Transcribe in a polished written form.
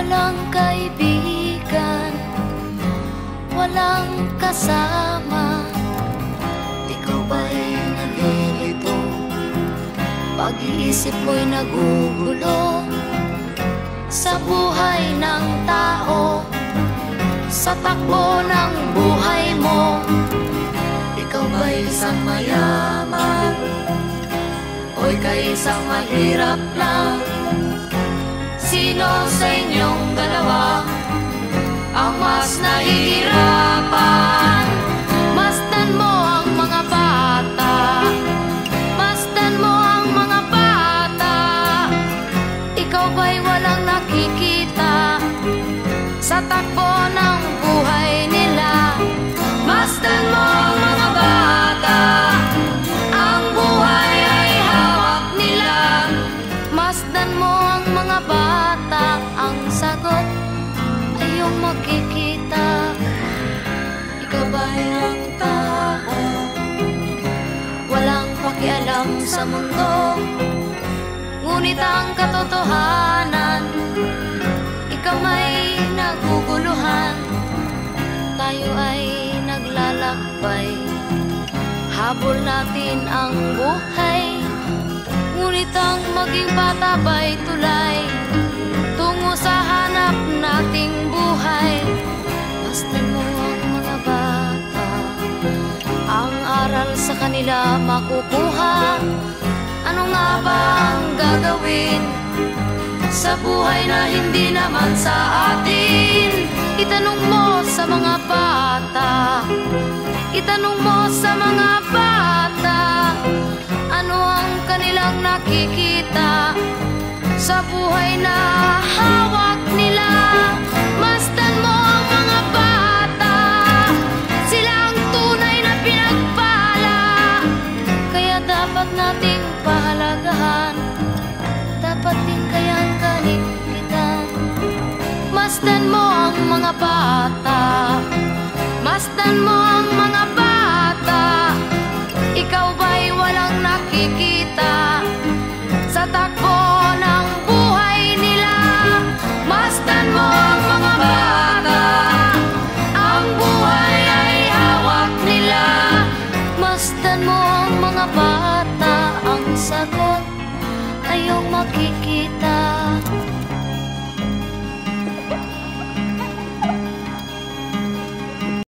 walang kaibigan, walang kasama. Ikaw ba'y nalilito? Pag-iisip mo'y nagugulo sa buhay ng tao, sa takbo ng buhay mo. Ikaw ba'y isang mayaman o ika'y isang mahirap lang? Sino sa inyong dalawa ang mas nahihirapan? Masdan mo ang mga bata, masdan mo ang mga bata. Ikaw ba'y walang nakikita sa takbo ng buhay nila? Masdan mo ang mga bata, ang buhay ay hawak nila. Masdan mo ang mga bata, ang sagot ay iyong makikita. Ikaw ba'y ang tao, walang pakialam sa mundo, ngunit ang katotohanan, ikaw may naguguluhan. Tayo ay naglalakbay, habol natin ang buhay, ngunit ang maging bata ba'y tulay tungo sa hanap nating buhay. Masdan mo ang mga bata, ang aral sa kanila makukuha. Ano nga ba ang gagawin sa buhay na hindi naman sa atin? Itanong mo sa mga bata, itanong mo sa mga bata, ano ang kanilang nakikita sa buhay na hawak nila. Masdan mo ang mga bata, sila ang tunay na pinagpala, kaya dapat nating pahalagahan, dapat din kayang kaligpitan. Masdan mo ang mga bata, masdan mo ang mga bata.